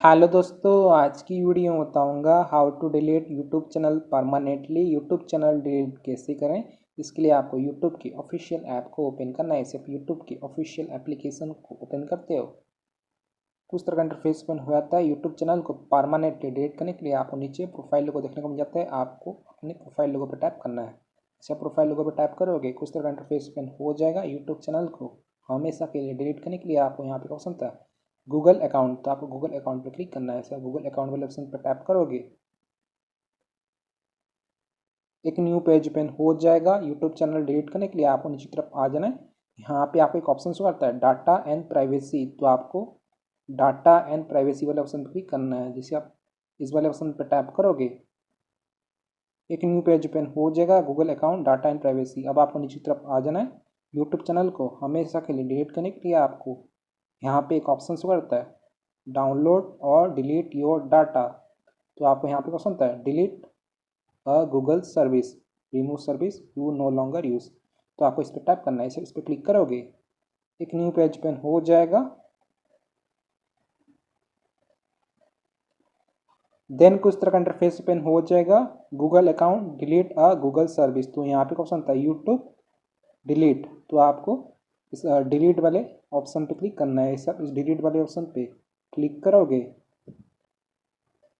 Hello दोस्तों, आज की वीडियो में बताऊंगा how to delete YouTube channel permanently. YouTube channel delete कैसे करें। इसके लिए आपको यूट्यूब की ऑफिशियल ऐप को ओपन करना है। सिर्फ यूट्यूब की ऑफिशियल एप्लीकेशन को ओपन करते हो तो उस तरह का इंटरफेस ओपन हो जाता है। यूट्यूब चैनल को परमानेंटली डिलीट करने के लिए आपको नीचे प्रोफाइल लोगो देखने को मिल जाता है। आपको अपने प्रोफाइल लोगो पर टैप करना है। जैसे आप प्रोफाइल लोगो पर टैप करोगे कुछ तरह का इंटरफेस ओपन हो जाएगा। यूट्यूब चैनल को हमेशा के लिए डिलीट करने के लिए आपको यहाँ पे ऑप्शन था गूगल अकाउंट, तो आपको गूगल अकाउंट पर क्लिक करना है। ऐसे गूगल अकाउंट वाले ऑप्शन पर टैप करोगे एक न्यू पेज ओपन हो जाएगा। यूट्यूब चैनल डिलीट करने के लिए आपको नीचे तरफ आ जाना है। यहाँ पे आपको एक ऑप्शन शो करता है डाटा एंड प्राइवेसी, तो आपको डाटा एंड प्राइवेसी वाले ऑप्शन पर क्लिक करना है। जैसे आप इस वाले ऑप्शन पर टैप करोगे एक न्यू पेज ओपन हो जाएगा Google account data and privacy. अब आपको नीचे तरफ आ जाना है। यूट्यूब चैनल को हमेशा के लिए डिलीट करने के लिए आपको यहाँ पे एक ऑप्शन शो करता है डाउनलोड और डिलीट योर डाटा, तो आपको यहाँ पे ऑप्शन होता है delete a Google service, remove service you know longer use, तो आपको इस पर टैप करना है। इस पर क्लिक करोगे एक न्यू पेज ओपन हो जाएगा। देन कुछ तरह का इंटरफेस ओपन हो जाएगा गूगल अकाउंट डिलीट अ गूगल सर्विस, तो यहाँ पे ऑप्शन था यूट्यूब डिलीट, तो आपको इस डिलीट वाले ऑप्शन पे क्लिक करना है। सब इस डिलीट वाले ऑप्शन पे क्लिक करोगे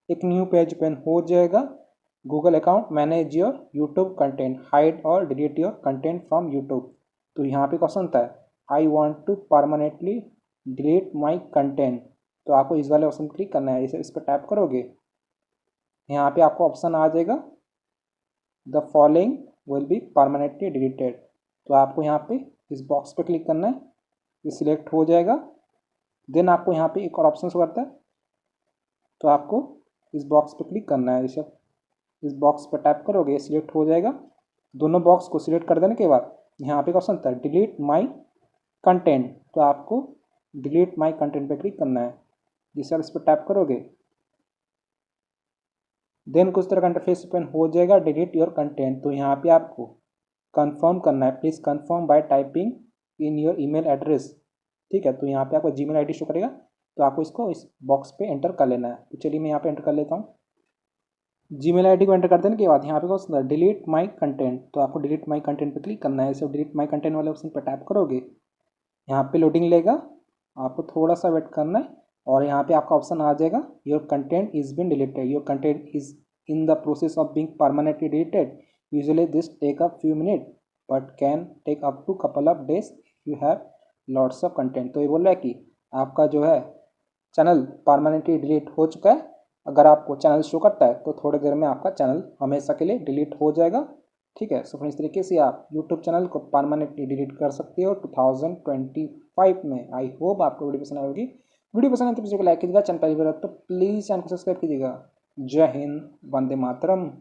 एक न्यू पेज ओपन हो जाएगा Google account manage your YouTube content hide और delete your content from YouTube, तो यहाँ पे क्वेश्चन था I want to permanently delete my content, तो आपको इस वाले ऑप्शन क्लिक करना है। इस पर टैप करोगे यहाँ पे आपको ऑप्शन आ जाएगा the following will be permanently deleted, तो आपको यहाँ पे इस बॉक्स पे क्लिक करना है। ये सिलेक्ट हो जाएगा। देन आपको यहाँ पे एक और ऑप्शन करता है, तो आपको इस बॉक्स पे क्लिक करना है। जैसे इस बॉक्स पर टैप करोगे ये सिलेक्ट हो जाएगा। दोनों बॉक्स को सिलेक्ट कर देने के बाद यहाँ पे ऑप्शन था डिलीट माय कंटेंट, तो आपको डिलीट माय कंटेंट पे क्लिक करना है। जिससे आप इस पर टैप करोगे देन कुछ तरह का इंटरफेस ओपन हो जाएगा डिलीट योर कंटेंट, तो यहाँ पे आपको कंफर्म करना है। Please confirm bye typing in your email address, ठीक है। तो यहाँ पे आपका जीमेल आईडी शो करेगा, तो आपको इसको इस बॉक्स पे एंटर कर लेना है। तो चलिए मैं यहाँ पे एंटर कर लेता हूँ। जीमेल आईडी को एंटर कर देने के बाद यहाँ पे क्वेश्चन है डिलीट माय कंटेंट, तो आपको डिलीट माय कंटेंट पे क्लिक करना है। इसे डिलीट माय कंटेंट वाले ऑप्शन पर टैप करोगे यहाँ पे लोडिंग लेगा, आपको थोड़ा सा वेट करना है और यहाँ पे आपका ऑप्शन आ जाएगा your content is been deleted, your content is in the process of being permanently deleted, usually this take a few minute but can take up to couple of days you have lots of content. तो ये बोल रहा है कि आपका जो है channel permanently delete हो चुका है। अगर आपको चैनल शो करता है तो थोड़ी देर में आपका चैनल हमेशा के लिए डिलीट हो जाएगा, ठीक है। सो इस तरीके से आप यूट्यूब चैनल को परमानेंटली डिलीट कर सकते हो 2025 में। आई होप आपको वीडियो पसंद आएगी। वीडियो पसंद आए तो वीडियो को लाइक कीजिएगा, चैनल पहली बार तो प्लीज़ चैनल को सब्सक्राइब कीजिएगा। जय हिंद, वंदे मातरम।